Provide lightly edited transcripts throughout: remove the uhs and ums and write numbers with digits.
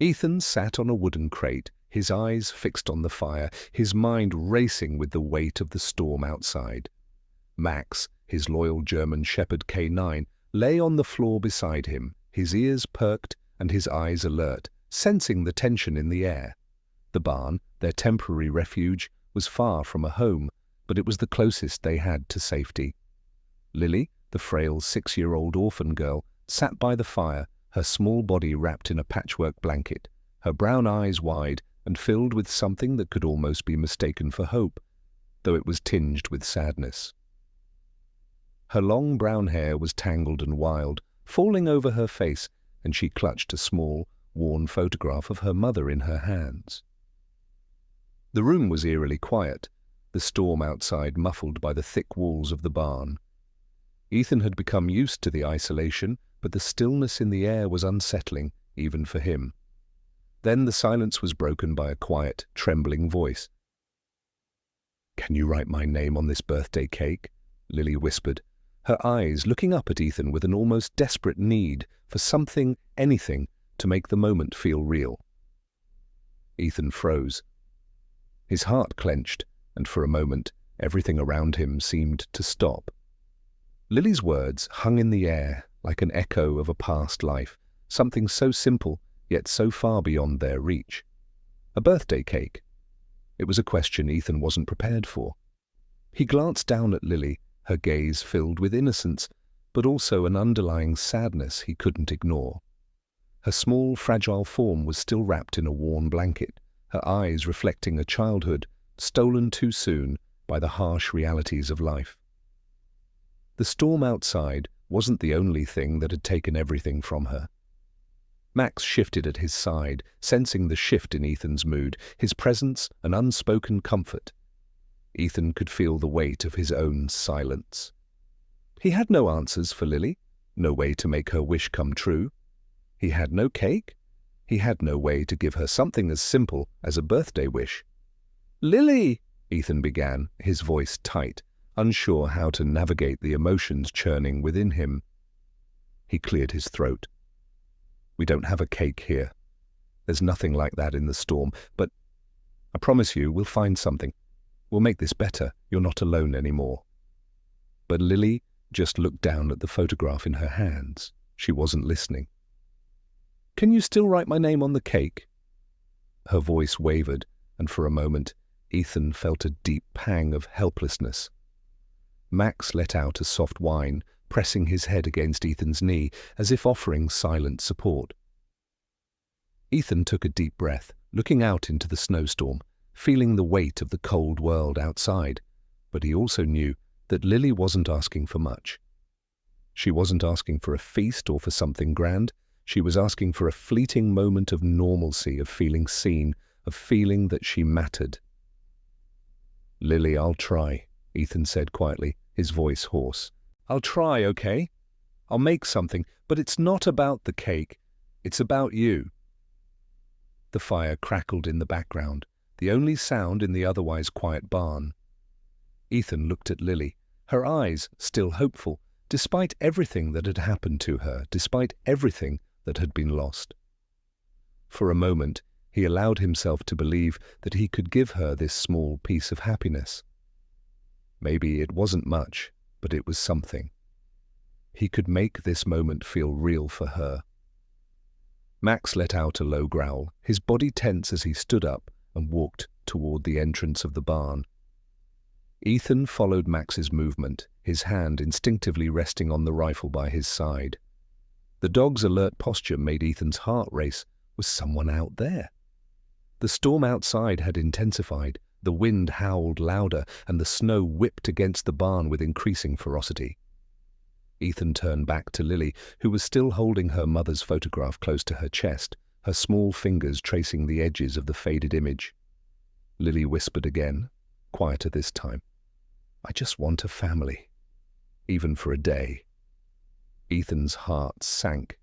Ethan sat on a wooden crate, his eyes fixed on the fire, his mind racing with the weight of the storm outside. Max, his loyal German Shepherd K9, lay on the floor beside him, his ears perked and his eyes alert, sensing the tension in the air. The barn, their temporary refuge, was far from a home, but it was the closest they had to safety. Lily, the frail 6-year-old orphan girl, sat by the fire, her small body wrapped in a patchwork blanket, her brown eyes wide and filled with something that could almost be mistaken for hope, though it was tinged with sadness. Her long brown hair was tangled and wild, falling over her face, and she clutched a small, worn photograph of her mother in her hands. The room was eerily quiet, the storm outside muffled by the thick walls of the barn. Ethan had become used to the isolation, but the stillness in the air was unsettling, even for him. Then the silence was broken by a quiet, trembling voice. "Can you write my name on this birthday cake?" Lily whispered, her eyes looking up at Ethan with an almost desperate need for something, anything, to make the moment feel real. Ethan froze. His heart clenched, and for a moment, everything around him seemed to stop. Lily's words hung in the air like an echo of a past life, something so simple, yet so far beyond their reach. A birthday cake. It was a question Ethan wasn't prepared for. He glanced down at Lily, her gaze filled with innocence, but also an underlying sadness he couldn't ignore. Her small, fragile form was still wrapped in a worn blanket, her eyes reflecting a childhood stolen too soon by the harsh realities of life. The storm outside wasn't the only thing that had taken everything from her. Max shifted at his side, sensing the shift in Ethan's mood, his presence an unspoken comfort. Ethan could feel the weight of his own silence. He had no answers for Lily, no way to make her wish come true. He had no cake. He had no way to give her something as simple as a birthday wish. "Lily!" Ethan began, his voice tight, unsure how to navigate the emotions churning within him. He cleared his throat. "We don't have a cake here. There's nothing like that in the storm, but I promise you we'll find something. We'll make this better. You're not alone anymore." But Lily just looked down at the photograph in her hands. She wasn't listening. "Can you still write my name on the cake?" Her voice wavered, and for a moment, Ethan felt a deep pang of helplessness. Max let out a soft whine, pressing his head against Ethan's knee, as if offering silent support. Ethan took a deep breath, looking out into the snowstorm, feeling the weight of the cold world outside, but he also knew that Lily wasn't asking for much. She wasn't asking for a feast or for something grand. She was asking for a fleeting moment of normalcy, of feeling seen, of feeling that she mattered. "Lily, I'll try," Ethan said quietly, his voice hoarse. "I'll try, okay? I'll make something, but it's not about the cake. It's about you." The fire crackled in the background, the only sound in the otherwise quiet barn. Ethan looked at Lily, her eyes still hopeful, despite everything that had happened to her, despite everything that had been lost. For a moment, he allowed himself to believe that he could give her this small piece of happiness. Maybe it wasn't much, but it was something. He could make this moment feel real for her. Max let out a low growl, his body tense as he stood up and walked toward the entrance of the barn. Ethan followed Max's movement, his hand instinctively resting on the rifle by his side. The dog's alert posture made Ethan's heart race. Was someone out there? The storm outside had intensified, the wind howled louder, and the snow whipped against the barn with increasing ferocity. Ethan turned back to Lily, who was still holding her mother's photograph close to her chest, her small fingers tracing the edges of the faded image. Lily whispered again, quieter this time, "I just want a family, even for a day." Ethan's heart sank.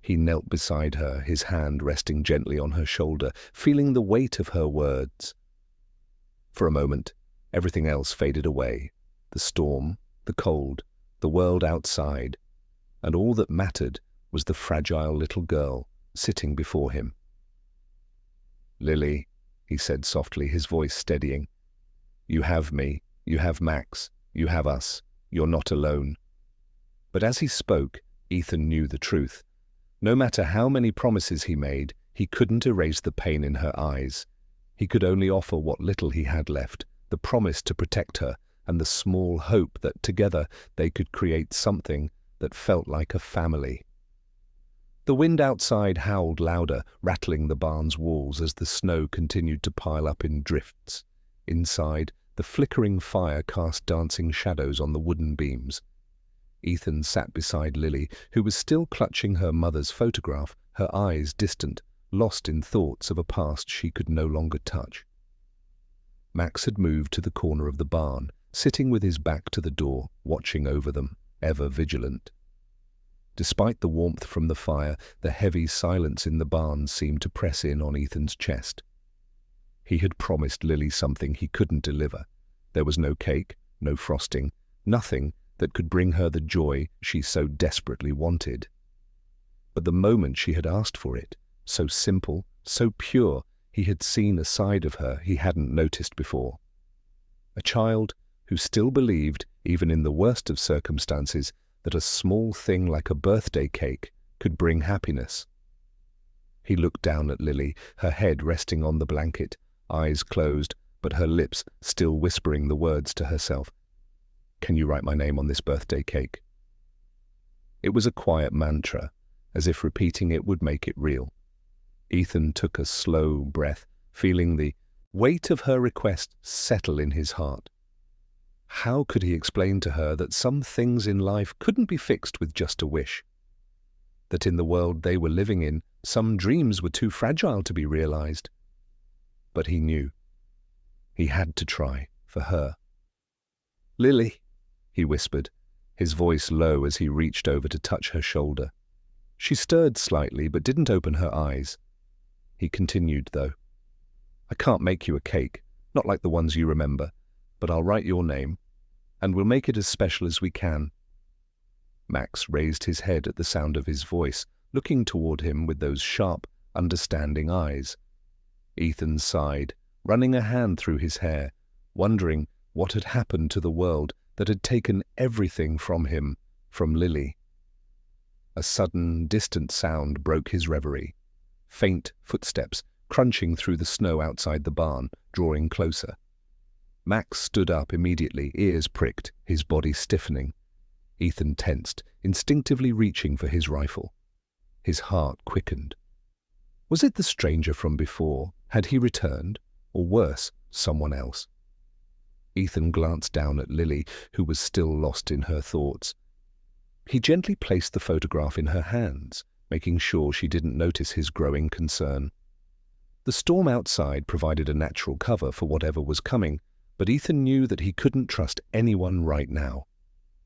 He knelt beside her, his hand resting gently on her shoulder, feeling the weight of her words. For a moment, everything else faded away, the storm, the cold, the world outside, and all that mattered was the fragile little girl sitting before him, "Lily," he said softly, his voice steadying. "You have me, you have Max, you have us. You're not alone." But as he spoke, Ethan knew the truth. No matter how many promises he made, he couldn't erase the pain in her eyes. He could only offer what little he had left, the promise to protect her, and the small hope that together they could create something that felt like a family. The wind outside howled louder, rattling the barn's walls as the snow continued to pile up in drifts. Inside, the flickering fire cast dancing shadows on the wooden beams. Ethan sat beside Lily, who was still clutching her mother's photograph, her eyes distant, lost in thoughts of a past she could no longer touch. Max had moved to the corner of the barn, sitting with his back to the door, watching over them, ever vigilant. Despite the warmth from the fire, the heavy silence in the barn seemed to press in on Ethan's chest. He had promised Lily something he couldn't deliver. There was no cake, no frosting, nothing that could bring her the joy she so desperately wanted. But the moment she had asked for it, so simple, so pure, he had seen a side of her he hadn't noticed before. A child who still believed, even in the worst of circumstances, that a small thing like a birthday cake could bring happiness. He looked down at Lily, her head resting on the blanket, eyes closed, but her lips still whispering the words to herself. "Can you write my name on this birthday cake?" It was a quiet mantra, as if repeating it would make it real. Ethan took a slow breath, feeling the weight of her request settle in his heart. How could he explain to her that some things in life couldn't be fixed with just a wish? That in the world they were living in, some dreams were too fragile to be realized? But he knew. He had to try, for her. "Lily," he whispered, his voice low as he reached over to touch her shoulder. She stirred slightly but didn't open her eyes. He continued, though. "I can't make you a cake, not like the ones you remember, but I'll write your name, and we'll make it as special as we can." Max raised his head at the sound of his voice, looking toward him with those sharp, understanding eyes. Ethan sighed, running a hand through his hair, wondering what had happened to the world that had taken everything from him, from Lily. A sudden, distant sound broke his reverie. Faint footsteps, crunching through the snow outside the barn, drawing closer. Max stood up immediately, ears pricked, his body stiffening. Ethan tensed, instinctively reaching for his rifle. His heart quickened. Was it the stranger from before? Had he returned? Or worse, someone else? Ethan glanced down at Lily, who was still lost in her thoughts. He gently placed the photograph in her hands, making sure she didn't notice his growing concern. The storm outside provided a natural cover for whatever was coming, but Ethan knew that he couldn't trust anyone right now.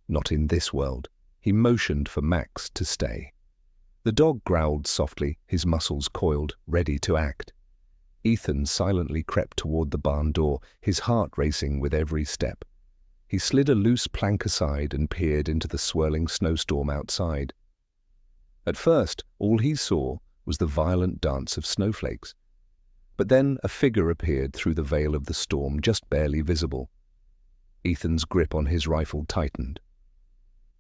Not in this world. He motioned for Max to stay. The dog growled softly, his muscles coiled, ready to act. Ethan silently crept toward the barn door, his heart racing with every step. He slid a loose plank aside and peered into the swirling snowstorm outside. At first, all he saw was the violent dance of snowflakes. But then a figure appeared through the veil of the storm, just barely visible. Ethan's grip on his rifle tightened.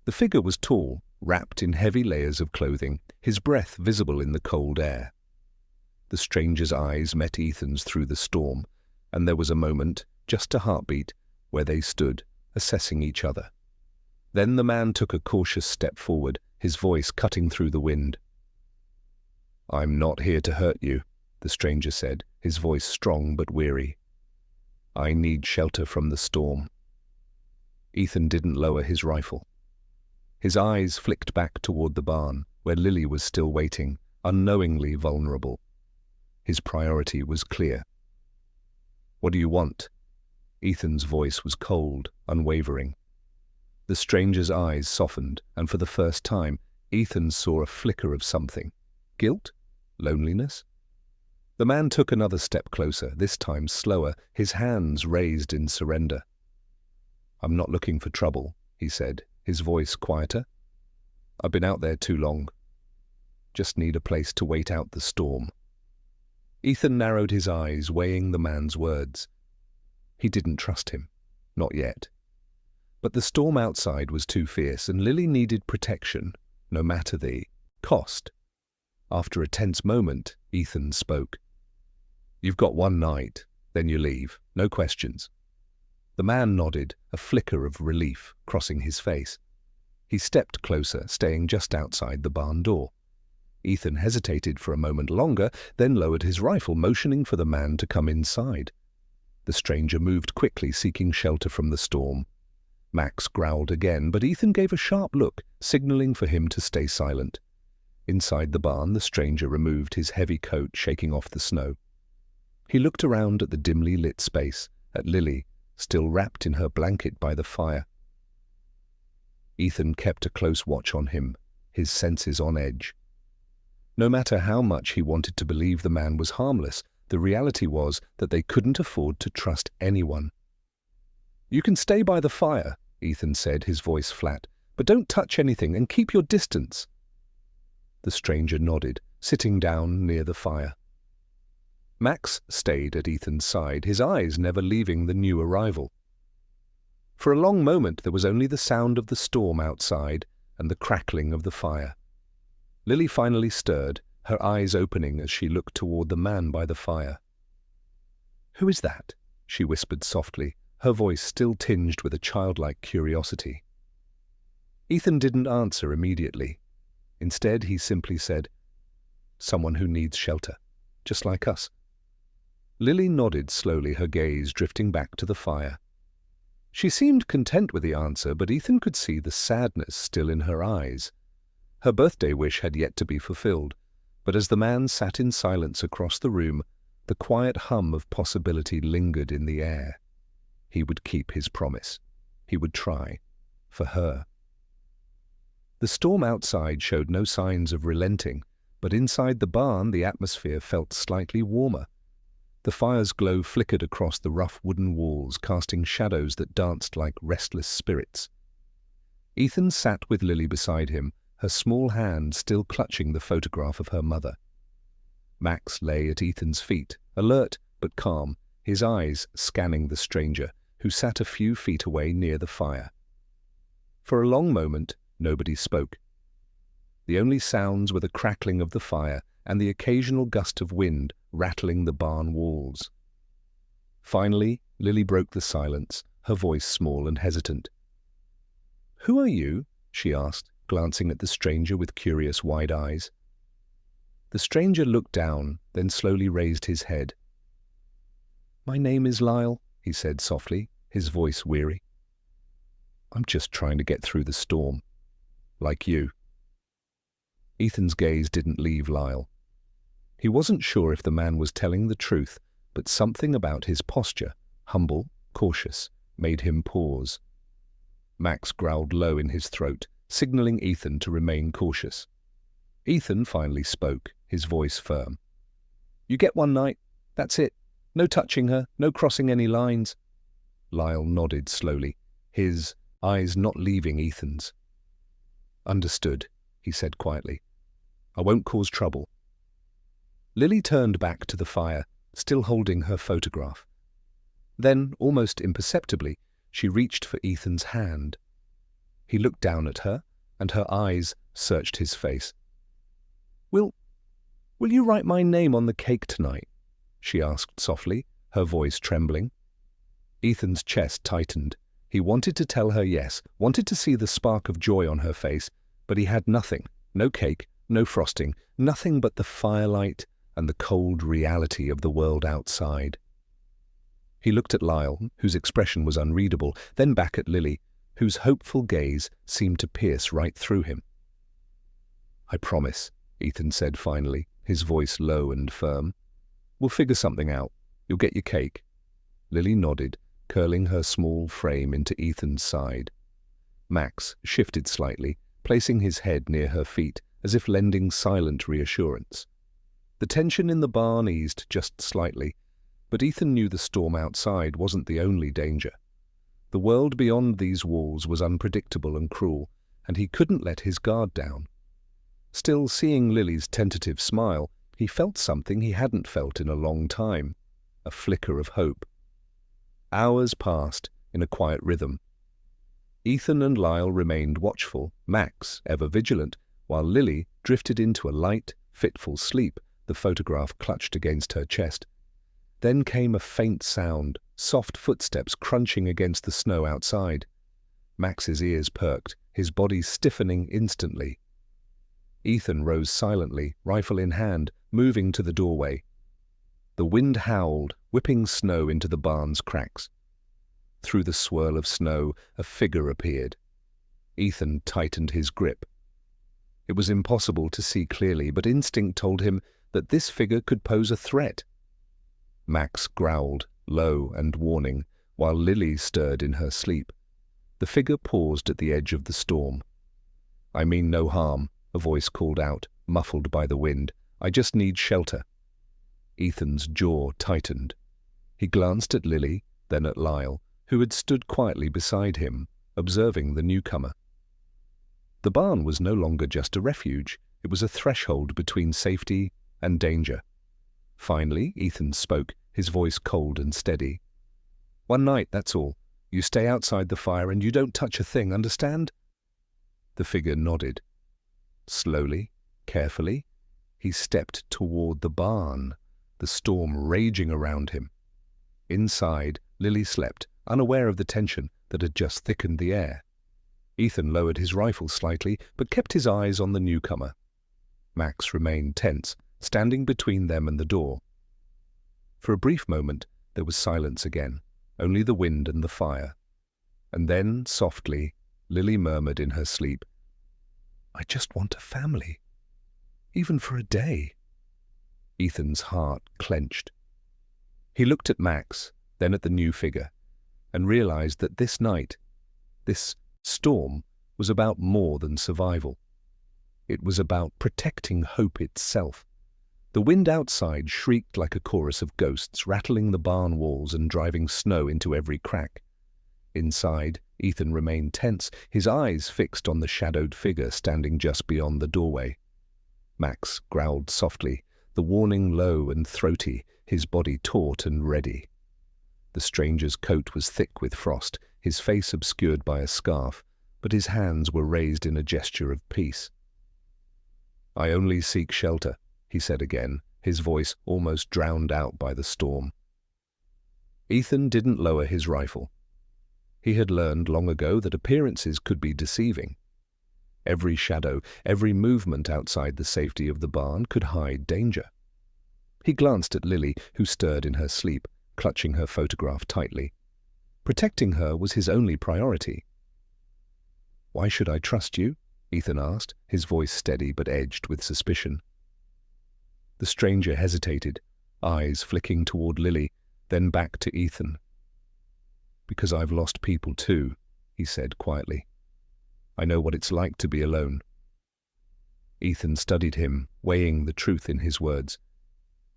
The figure was tall, wrapped in heavy layers of clothing, his breath visible in the cold air. The stranger's eyes met Ethan's through the storm, and there was a moment, just a heartbeat, where they stood, assessing each other. Then the man took a cautious step forward, his voice cutting through the wind. "I'm not here to hurt you," the stranger said, his voice strong but weary. "I need shelter from the storm." Ethan didn't lower his rifle. His eyes flicked back toward the barn, where Lily was still waiting, unknowingly vulnerable. His priority was clear. "What do you want?" Ethan's voice was cold, unwavering. The stranger's eyes softened, and for the first time, Ethan saw a flicker of something. Guilt? Loneliness? The man took another step closer, this time slower, his hands raised in surrender. "I'm not looking for trouble," he said, his voice quieter. "I've been out there too long. Just need a place to wait out the storm." Ethan narrowed his eyes, weighing the man's words. He didn't trust him. Not yet. But the storm outside was too fierce, and Lily needed protection, no matter the cost. After a tense moment, Ethan spoke. "You've got one night, then you leave. No questions." The man nodded, a flicker of relief crossing his face. He stepped closer, staying just outside the barn door. Ethan hesitated for a moment longer, then lowered his rifle, motioning for the man to come inside. The stranger moved quickly, seeking shelter from the storm. Max growled again, but Ethan gave a sharp look, signaling for him to stay silent. Inside the barn, the stranger removed his heavy coat, shaking off the snow. He looked around at the dimly lit space, at Lily, still wrapped in her blanket by the fire. Ethan kept a close watch on him, his senses on edge. No matter how much he wanted to believe the man was harmless, the reality was that they couldn't afford to trust anyone. "You can stay by the fire," Ethan said, his voice flat, "but don't touch anything and keep your distance." The stranger nodded, sitting down near the fire. Max stayed at Ethan's side, his eyes never leaving the new arrival. For a long moment there was only the sound of the storm outside and the crackling of the fire. Lily finally stirred, her eyes opening as she looked toward the man by the fire. "Who is that?" she whispered softly, her voice still tinged with a childlike curiosity. Ethan didn't answer immediately. Instead, he simply said, "Someone who needs shelter, just like us." Lily nodded slowly, her gaze drifting back to the fire. She seemed content with the answer, but Ethan could see the sadness still in her eyes. Her birthday wish had yet to be fulfilled, but as the man sat in silence across the room, the quiet hum of possibility lingered in the air. He would keep his promise. He would try. For her. The storm outside showed no signs of relenting, but inside the barn the atmosphere felt slightly warmer. The fire's glow flickered across the rough wooden walls, casting shadows that danced like restless spirits. Ethan sat with Lily beside him, her small hand still clutching the photograph of her mother. Max lay at Ethan's feet, alert but calm, his eyes scanning the stranger, who sat a few feet away near the fire. For a long moment, nobody spoke. The only sounds were the crackling of the fire and the occasional gust of wind rattling the barn walls. Finally, Lily broke the silence, her voice small and hesitant. "Who are you?" she asked, glancing at the stranger with curious wide eyes. The stranger looked down, then slowly raised his head. "My name is Lyle," he said softly, his voice weary. "I'm just trying to get through the storm. Like you." Ethan's gaze didn't leave Lyle. He wasn't sure if the man was telling the truth, but something about his posture, humble, cautious, made him pause. Max growled low in his throat, signaling Ethan to remain cautious. Ethan finally spoke, his voice firm. "You get one night. That's it. No touching her, no crossing any lines." Lyle nodded slowly, his eyes not leaving Ethan's. "Understood," he said quietly. "I won't cause trouble." Lily turned back to the fire, still holding her photograph. Then, almost imperceptibly, she reached for Ethan's hand. He looked down at her, and her eyes searched his face. Will you write my name on the cake tonight?" she asked softly, her voice trembling. Ethan's chest tightened. He wanted to tell her yes, wanted to see the spark of joy on her face, but he had nothing. No cake, no frosting, nothing but the firelight and the cold reality of the world outside. He looked at Lyle, whose expression was unreadable, then back at Lily, whose hopeful gaze seemed to pierce right through him. "I promise," Ethan said finally, his voice low and firm. "We'll figure something out. You'll get your cake." Lily nodded, curling her small frame into Ethan's side. Max shifted slightly, placing his head near her feet, as if lending silent reassurance. The tension in the barn eased just slightly, but Ethan knew the storm outside wasn't the only danger. The world beyond these walls was unpredictable and cruel, and he couldn't let his guard down. Still, seeing Lily's tentative smile, He felt something he hadn't felt in a long time, a flicker of hope. Hours passed in a quiet rhythm. Ethan and Lyle remained watchful, Max ever vigilant, while Lily drifted into a light, fitful sleep, the photograph clutched against her chest. Then came a faint sound, soft footsteps crunching against the snow outside. Max's ears perked, his body stiffening instantly. Ethan rose silently, rifle in hand, moving to the doorway. The wind howled, whipping snow into the barn's cracks. Through the swirl of snow, a figure appeared. Ethan tightened his grip. It was impossible to see clearly, but instinct told him that this figure could pose a threat. Max growled, low and warning, while Lily stirred in her sleep. The figure paused at the edge of the storm. "I mean no harm," a voice called out, muffled by the wind. "I just need shelter." Ethan's jaw tightened. He glanced at Lily, then at Lyle, who had stood quietly beside him, observing the newcomer. The barn was no longer just a refuge. It was a threshold between safety and danger. Finally, Ethan spoke, his voice cold and steady. "One night, that's all. You stay outside the fire and you don't touch a thing, understand?" The figure nodded. Slowly, carefully, he stepped toward the barn, the storm raging around him. Inside, Lily slept, unaware of the tension that had just thickened the air. Ethan lowered his rifle slightly, but kept his eyes on the newcomer. Max remained tense, standing between them and the door. For a brief moment, there was silence again, only the wind and the fire. And then, softly, Lily murmured in her sleep, "I just want a family, even for a day." Ethan's heart clenched. He looked at Max, then at the new figure, and realized that this night, this storm, was about more than survival. It was about protecting hope itself. The wind outside shrieked like a chorus of ghosts, rattling the barn walls and driving snow into every crack. Inside, Ethan remained tense, his eyes fixed on the shadowed figure standing just beyond the doorway. Max growled softly, the warning low and throaty, his body taut and ready. The stranger's coat was thick with frost, his face obscured by a scarf, but his hands were raised in a gesture of peace. "I only seek shelter," he said again, his voice almost drowned out by the storm. Ethan didn't lower his rifle. He had learned long ago that appearances could be deceiving. Every shadow, every movement outside the safety of the barn could hide danger. He glanced at Lily, who stirred in her sleep, clutching her photograph tightly. Protecting her was his only priority. "Why should I trust you?" Ethan asked, his voice steady but edged with suspicion. The stranger hesitated, eyes flicking toward Lily, then back to Ethan. "Because I've lost people too," he said quietly. "I know what it's like to be alone." Ethan studied him, weighing the truth in his words.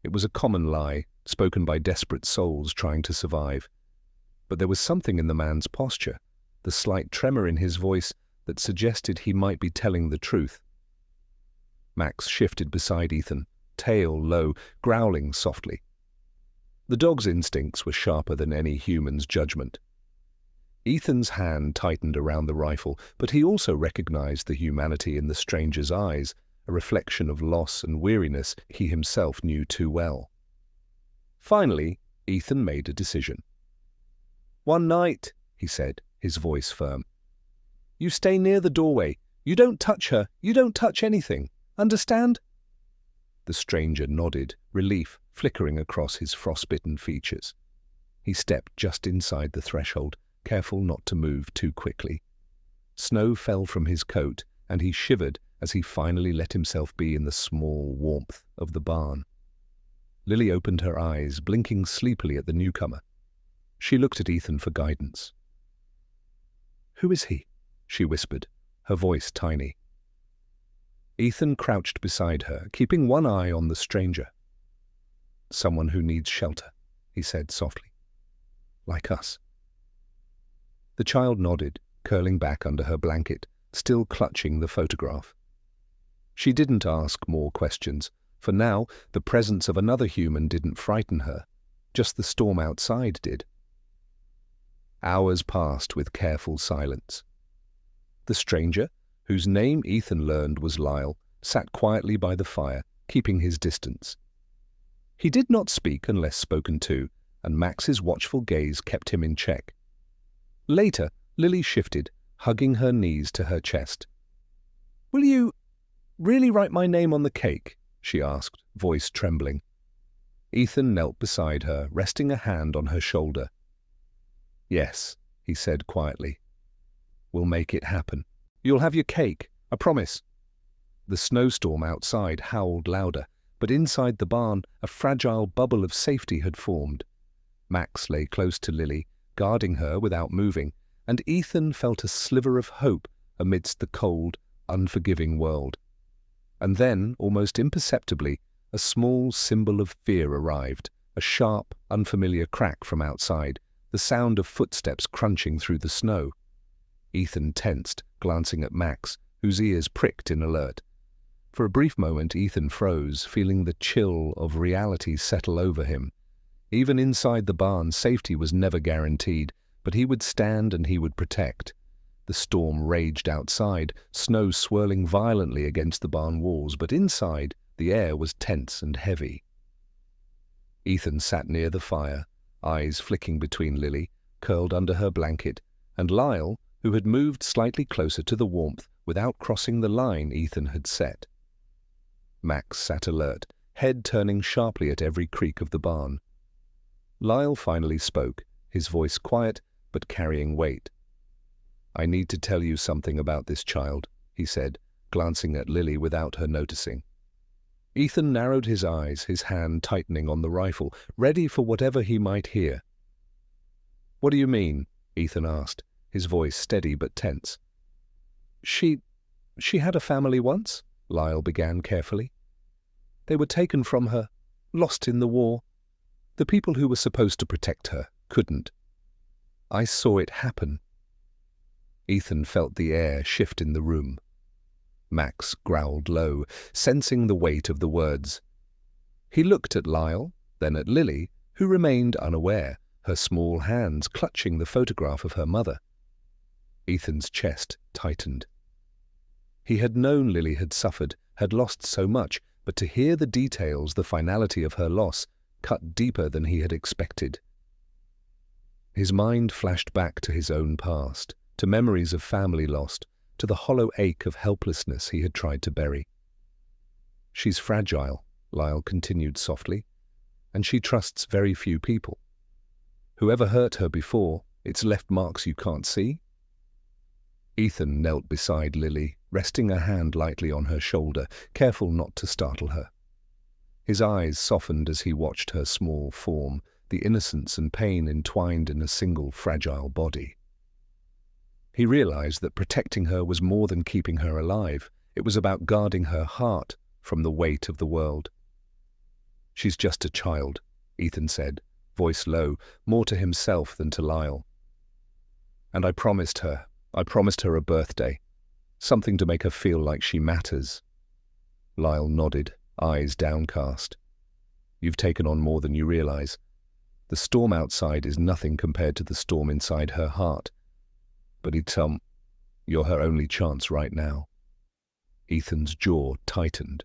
It was a common lie, spoken by desperate souls trying to survive. But there was something in the man's posture, the slight tremor in his voice, that suggested he might be telling the truth. Max shifted beside Ethan, tail low, growling softly. The dog's instincts were sharper than any human's judgment. Ethan's hand tightened around the rifle, but he also recognized the humanity in the stranger's eyes, a reflection of loss and weariness he himself knew too well. Finally, Ethan made a decision. "One night," he said, his voice firm. "You stay near the doorway. You don't touch her. You don't touch anything. Understand?" The stranger nodded, relief flickering across his frostbitten features. He stepped just inside the threshold, careful not to move too quickly. Snow fell from his coat, and he shivered as he finally let himself be in the small warmth of the barn. Lily opened her eyes, blinking sleepily at the newcomer. She looked at Ethan for guidance. "Who is he?" she whispered, her voice tiny. Ethan crouched beside her, keeping one eye on the stranger. "Someone who needs shelter," he said softly. "Like us." The child nodded, curling back under her blanket, still clutching the photograph. She didn't ask more questions, For now, the presence of another human didn't frighten her. Just the storm outside did. Hours passed with careful silence. The stranger, whose name Ethan learned was Lyle, sat quietly by the fire, keeping his distance. He did not speak unless spoken to, and Max's watchful gaze kept him in check. Later, Lily shifted, hugging her knees to her chest. "Will you really write my name on the cake?" she asked, voice trembling. Ethan knelt beside her, resting a hand on her shoulder. "Yes," he said quietly. "We'll make it happen. You'll have your cake, I promise." The snowstorm outside howled louder, but inside the barn a fragile bubble of safety had formed. Max lay close to Lily, guarding her without moving, and Ethan felt a sliver of hope amidst the cold, unforgiving world. And then, almost imperceptibly, a small symbol of fear arrived, a sharp, unfamiliar crack from outside, the sound of footsteps crunching through the snow. Ethan tensed, glancing at Max, whose ears pricked in alert. For a brief moment Ethan froze, feeling the chill of reality settle over him. Even inside the barn, safety was never guaranteed, but he would stand and he would protect. The storm raged outside, snow swirling violently against the barn walls, but inside, the air was tense and heavy. Ethan sat near the fire, eyes flicking between Lily, curled under her blanket, and Lyle, who had moved slightly closer to the warmth without crossing the line Ethan had set. Max sat alert, head turning sharply at every creak of the barn. Lyle finally spoke, his voice quiet but carrying weight. "I need to tell you something about this child," he said, glancing at Lily without her noticing. Ethan narrowed his eyes, his hand tightening on the rifle, ready for whatever he might hear. "What do you mean?" Ethan asked, his voice steady but tense. She had a family once," Lyle began carefully. "They were taken from her, lost in the war. The people who were supposed to protect her couldn't. I saw it happen." Ethan felt the air shift in the room. Max growled low, sensing the weight of the words. He looked at Lyle, then at Lily, who remained unaware, her small hands clutching the photograph of her mother. Ethan's chest tightened. He had known Lily had suffered, had lost so much, but to hear the details, the finality of her loss, cut deeper than he had expected. His mind flashed back to his own past, to memories of family lost, to the hollow ache of helplessness he had tried to bury. "She's fragile," Lyle continued softly, "and she trusts very few people. Whoever hurt her before, it's left marks you can't see." Ethan knelt beside Lily, resting a hand lightly on her shoulder, careful not to startle her. His eyes softened as he watched her small form, the innocence and pain entwined in a single fragile body. He realized that protecting her was more than keeping her alive. It was about guarding her heart from the weight of the world. "She's just a child," Ethan said, voice low, more to himself than to Lyle. "And I promised her a birthday, something to make her feel like she matters." Lyle nodded, eyes downcast. "You've taken on more than you realize. The storm outside is nothing compared to the storm inside her heart. But you're her only chance right now." Ethan's jaw tightened.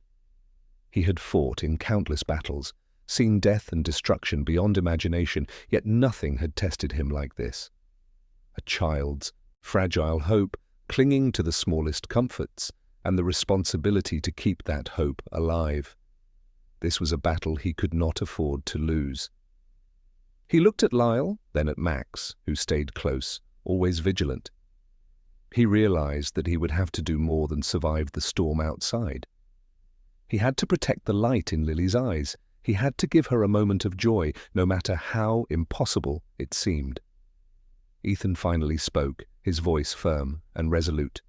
He had fought in countless battles, seen death and destruction beyond imagination, yet nothing had tested him like this. A child's fragile hope, clinging to the smallest comforts, and the responsibility to keep that hope alive. This was a battle he could not afford to lose. He looked at Lyle, then at Max, who stayed close, always vigilant. He realized that he would have to do more than survive the storm outside. He had to protect the light in Lily's eyes. He had to give her a moment of joy, no matter how impossible it seemed. Ethan finally spoke, his voice firm and resolute.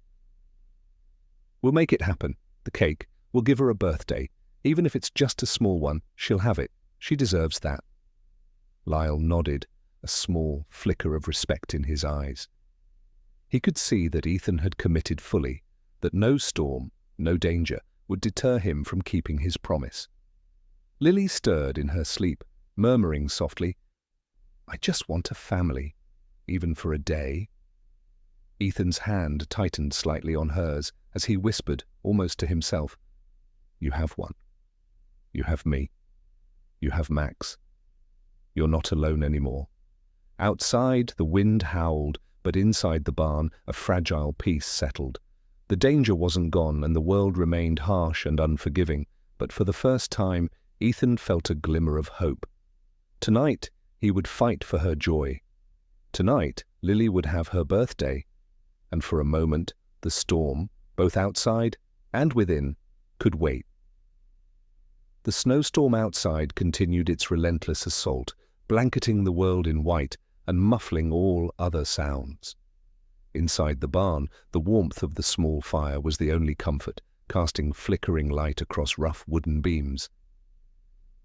"We'll make it happen. The cake. We'll give her a birthday. Even if it's just a small one, she'll have it. She deserves that." Lyle nodded, a small flicker of respect in his eyes. He could see that Ethan had committed fully, that no storm, no danger, would deter him from keeping his promise. Lily stirred in her sleep, murmuring softly, "I just want a family, even for a day." Ethan's hand tightened slightly on hers as he whispered, almost to himself, "You have one. You have me. You have Max. You're not alone anymore." Outside, the wind howled, but inside the barn, a fragile peace settled. The danger wasn't gone, and the world remained harsh and unforgiving, but for the first time, Ethan felt a glimmer of hope. Tonight, he would fight for her joy. Tonight, Lily would have her birthday, and for a moment, the storm, both outside and within, could wait. The snowstorm outside continued its relentless assault, blanketing the world in white and muffling all other sounds. Inside the barn, the warmth of the small fire was the only comfort, casting flickering light across rough wooden beams.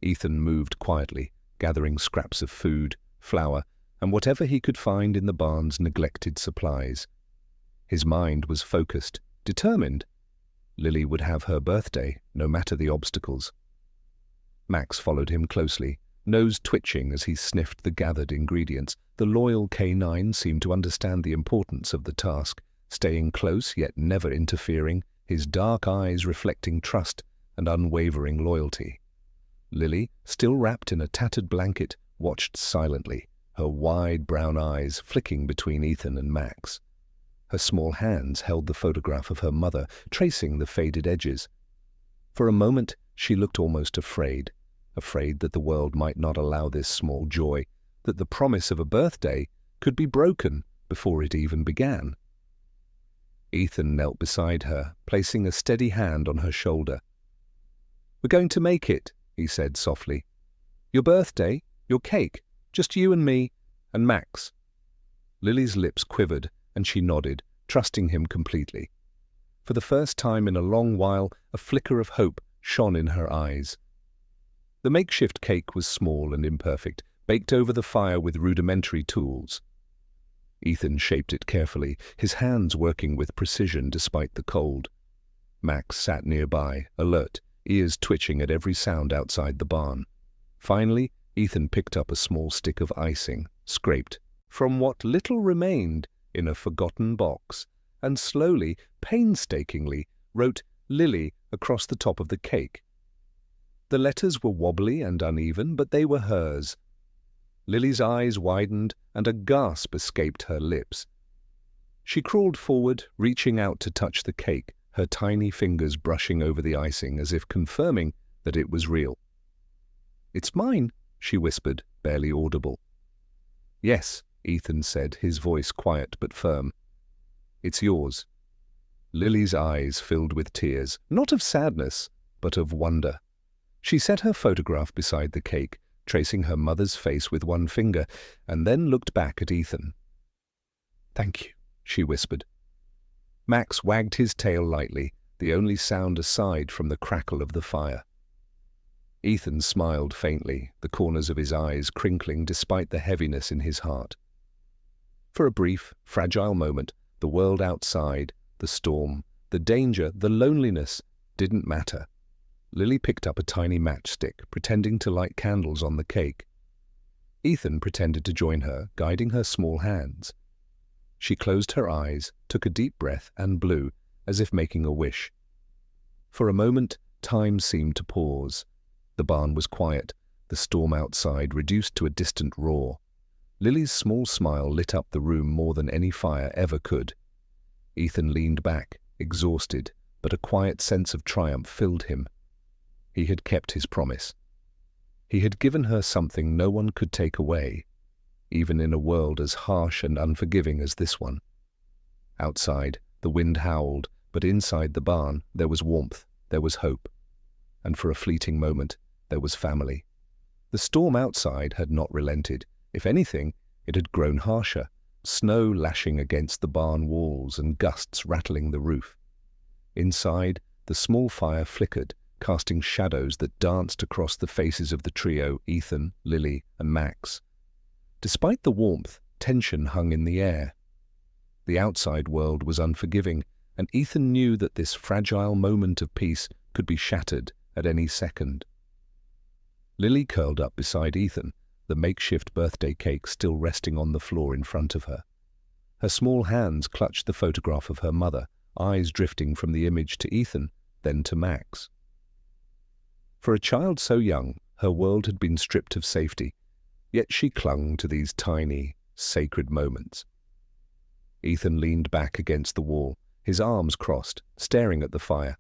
Ethan moved quietly, gathering scraps of food, flour, and whatever he could find in the barn's neglected supplies. His mind was focused, determined. Lily would have her birthday, no matter the obstacles. Max followed him closely, nose twitching as he sniffed the gathered ingredients. The loyal K9 seemed to understand the importance of the task, staying close yet never interfering, his dark eyes reflecting trust and unwavering loyalty. Lily, still wrapped in a tattered blanket, watched silently, her wide brown eyes flicking between Ethan and Max. Her small hands held the photograph of her mother, tracing the faded edges. For a moment, she looked almost afraid that the world might not allow this small joy, that the promise of a birthday could be broken before it even began. Ethan knelt beside her, placing a steady hand on her shoulder. "We're going to make it," he said softly. "Your birthday, your cake, just you and me, and Max." Lily's lips quivered, and she nodded, trusting him completely. For the first time in a long while, a flicker of hope shone in her eyes. The makeshift cake was small and imperfect, baked over the fire with rudimentary tools. Ethan shaped it carefully, his hands working with precision despite the cold. Max sat nearby, alert, ears twitching at every sound outside the barn. Finally, Ethan picked up a small stick of icing, scraped from what little remained in a forgotten box, and slowly, painstakingly, wrote "Lily" across the top of the cake. The letters were wobbly and uneven, but they were hers. Lily's eyes widened, and a gasp escaped her lips. She crawled forward, reaching out to touch the cake, her tiny fingers brushing over the icing as if confirming that it was real. "It's mine," she whispered, barely audible. "Yes," Ethan said, his voice quiet but firm. "It's yours." Lily's eyes filled with tears, not of sadness, but of wonder. She set her photograph beside the cake, tracing her mother's face with one finger, and then looked back at Ethan. "Thank you," she whispered. Max wagged his tail lightly, the only sound aside from the crackle of the fire. Ethan smiled faintly, the corners of his eyes crinkling despite the heaviness in his heart. For a brief, fragile moment, the world outside, the storm, the danger, the loneliness, didn't matter. Lily picked up a tiny matchstick, pretending to light candles on the cake. Ethan pretended to join her, guiding her small hands. She closed her eyes, took a deep breath, and blew, as if making a wish. For a moment, time seemed to pause. The barn was quiet, the storm outside reduced to a distant roar. Lily's small smile lit up the room more than any fire ever could. Ethan leaned back, exhausted, but a quiet sense of triumph filled him. He had kept his promise. He had given her something no one could take away, even in a world as harsh and unforgiving as this one. Outside, the wind howled, but inside the barn there was warmth, there was hope. And for a fleeting moment, there was family. The storm outside had not relented. If anything, it had grown harsher, snow lashing against the barn walls and gusts rattling the roof. Inside, the small fire flickered, casting shadows that danced across the faces of the trio, Ethan, Lily, and Max. Despite the warmth, tension hung in the air. The outside world was unforgiving, and Ethan knew that this fragile moment of peace could be shattered at any second. Lily curled up beside Ethan, the makeshift birthday cake still resting on the floor in front of her. Her small hands clutched the photograph of her mother, eyes drifting from the image to Ethan, then to Max. For a child so young, her world had been stripped of safety, yet she clung to these tiny, sacred moments. Ethan leaned back against the wall, his arms crossed, staring at the fire.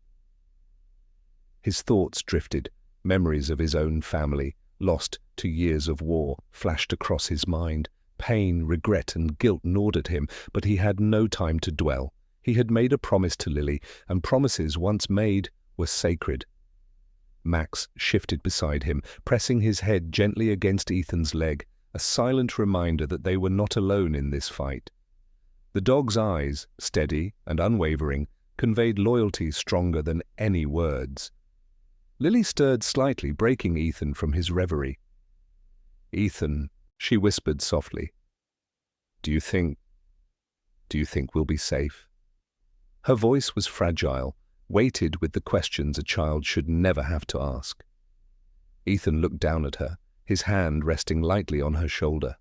His thoughts drifted. Memories of his own family, lost to years of war, flashed across his mind. Pain, regret, and guilt gnawed at him, but he had no time to dwell. He had made a promise to Lily, and promises once made were sacred. Max shifted beside him, pressing his head gently against Ethan's leg, a silent reminder that they were not alone in this fight. The dog's eyes, steady and unwavering, conveyed loyalty stronger than any words. Lily stirred slightly, breaking Ethan from his reverie. "Ethan," she whispered softly, Do you think we'll be safe?" Her voice was fragile, weighted with the questions a child should never have to ask. Ethan looked down at her, his hand resting lightly on her shoulder.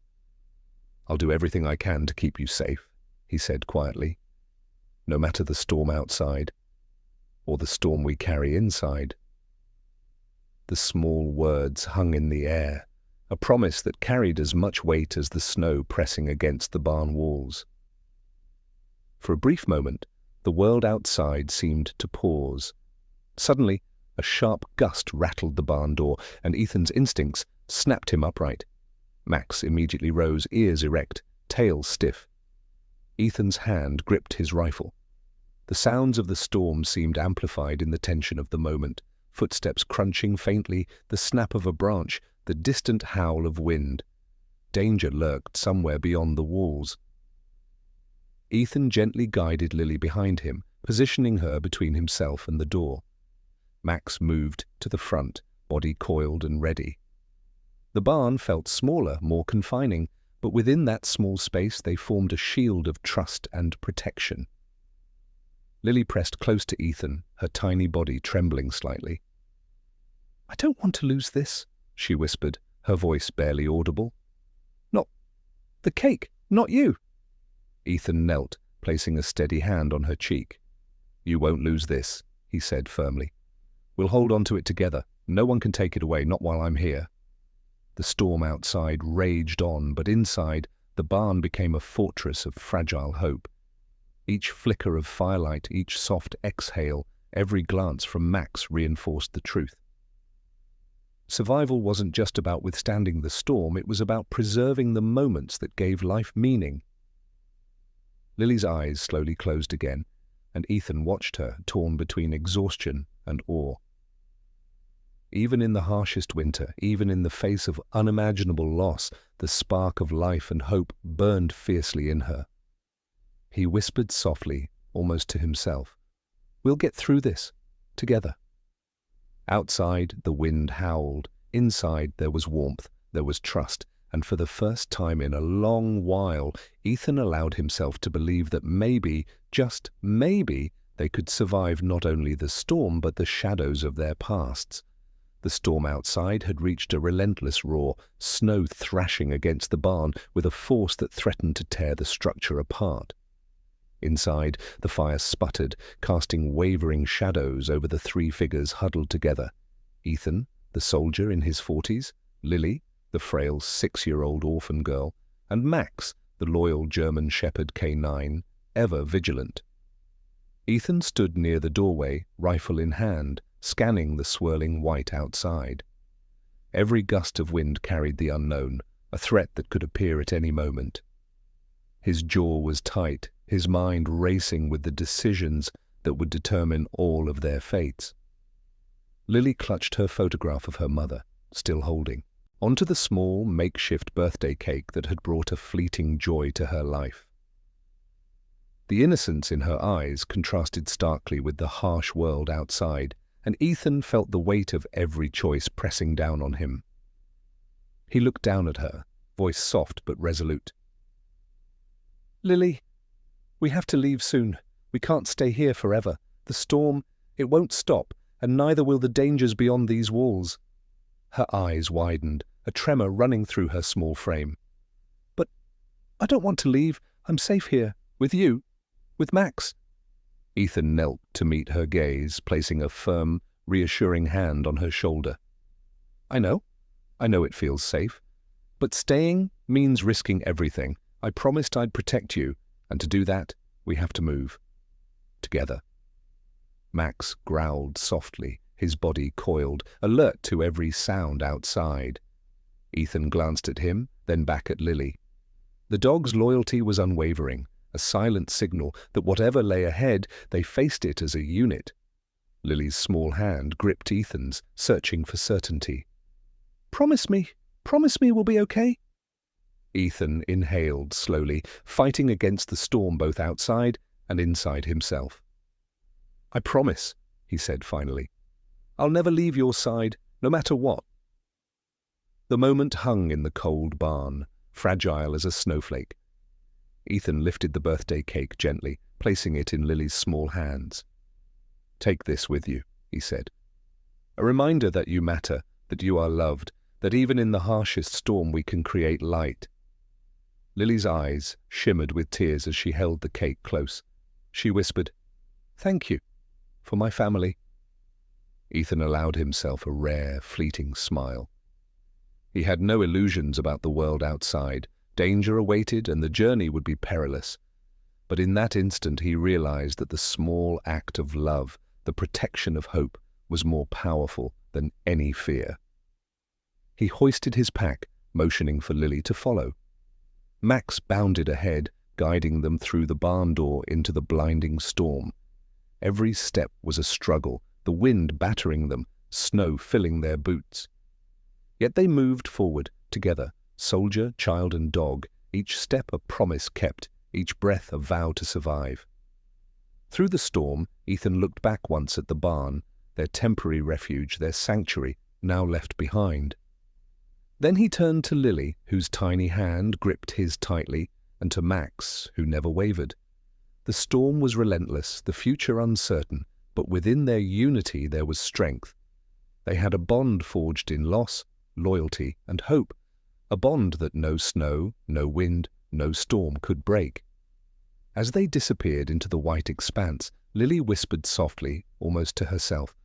"I'll do everything I can to keep you safe," he said quietly. "No matter the storm outside, or the storm we carry inside." The small words hung in the air, a promise that carried as much weight as the snow pressing against the barn walls. For a brief moment, the world outside seemed to pause. Suddenly, a sharp gust rattled the barn door, and Ethan's instincts snapped him upright. Max immediately rose, ears erect, tail stiff. Ethan's hand gripped his rifle. The sounds of the storm seemed amplified in the tension of the moment. Footsteps crunching faintly, the snap of a branch, the distant howl of wind. Danger lurked somewhere beyond the walls. Ethan gently guided Lily behind him, positioning her between himself and the door. Max moved to the front, body coiled and ready. The barn felt smaller, more confining, but within that small space they formed a shield of trust and protection. Lily pressed close to Ethan, her tiny body trembling slightly. "I don't want to lose this," she whispered, her voice barely audible. "Not the cake, not you." Ethan knelt, placing a steady hand on her cheek. "You won't lose this," he said firmly. "We'll hold on to it together. No one can take it away, not while I'm here." The storm outside raged on, but inside, the barn became a fortress of fragile hope. Each flicker of firelight, each soft exhale, every glance from Max reinforced the truth. Survival wasn't just about withstanding the storm, it was about preserving the moments that gave life meaning. Lily's eyes slowly closed again, and Ethan watched her, torn between exhaustion and awe. Even in the harshest winter, even in the face of unimaginable loss, the spark of life and hope burned fiercely in her. He whispered softly, almost to himself, "We'll get through this, together." Outside, the wind howled. Inside, there was warmth, there was trust, and for the first time in a long while, Ethan allowed himself to believe that maybe, just maybe, they could survive not only the storm but the shadows of their pasts. The storm outside had reached a relentless roar, snow thrashing against the barn with a force that threatened to tear the structure apart. Inside, the fire sputtered, casting wavering shadows over the three figures huddled together. Ethan, the soldier in his 40s, Lily, the frail 6-year-old orphan girl, and Max, the loyal German Shepherd K9, ever vigilant. Ethan stood near the doorway, rifle in hand, scanning the swirling white outside. Every gust of wind carried the unknown, a threat that could appear at any moment. His jaw was tight, his mind racing with the decisions that would determine all of their fates. Lily clutched her photograph of her mother, still holding, onto the small, makeshift birthday cake that had brought a fleeting joy to her life. The innocence in her eyes contrasted starkly with the harsh world outside, and Ethan felt the weight of every choice pressing down on him. He looked down at her, voice soft but resolute. "Lily, we have to leave soon. We can't stay here forever. The storm, it won't stop, and neither will the dangers beyond these walls." Her eyes widened, a tremor running through her small frame. "But I don't want to leave. I'm safe here. With you. With Max." Ethan knelt to meet her gaze, placing a firm, reassuring hand on her shoulder. I know it feels safe. But staying means risking everything. I promised I'd protect you, and to do that, we have to move. Together." Max growled softly, his body coiled, alert to every sound outside. Ethan glanced at him, then back at Lily. The dog's loyalty was unwavering, a silent signal that whatever lay ahead, they faced it as a unit. Lily's small hand gripped Ethan's, searching for certainty. Promise me we'll be okay." Ethan inhaled slowly, fighting against the storm both outside and inside himself. "I promise," he said finally. "I'll never leave your side, no matter what." The moment hung in the cold barn, fragile as a snowflake. Ethan lifted the birthday cake gently, placing it in Lily's small hands. "Take this with you," he said. "A reminder that you matter, that you are loved, that even in the harshest storm we can create light." Lily's eyes shimmered with tears as she held the cake close. She whispered, "Thank you, for my family." Ethan allowed himself a rare, fleeting smile. He had no illusions about the world outside. Danger awaited and the journey would be perilous. But in that instant he realized that the small act of love, the protection of hope, was more powerful than any fear. He hoisted his pack, motioning for Lily to follow. Max bounded ahead, guiding them through the barn door into the blinding storm. Every step was a struggle, the wind battering them, snow filling their boots. Yet they moved forward, together, soldier, child and dog, each step a promise kept, each breath a vow to survive. Through the storm, Ethan looked back once at the barn, their temporary refuge, their sanctuary, now left behind. Then he turned to Lily, whose tiny hand gripped his tightly, and to Max, who never wavered. The storm was relentless, the future uncertain, but within their unity there was strength. They had a bond forged in loss, loyalty, and hope, a bond that no snow, no wind, no storm could break. As they disappeared into the white expanse, Lily whispered softly, almost to herself,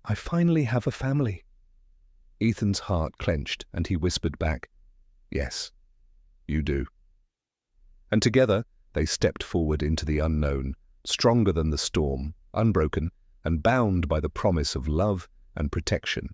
"I finally have a family." Ethan's heart clenched, and he whispered back, "Yes, you do." And together they stepped forward into the unknown, stronger than the storm, unbroken, and bound by the promise of love and protection.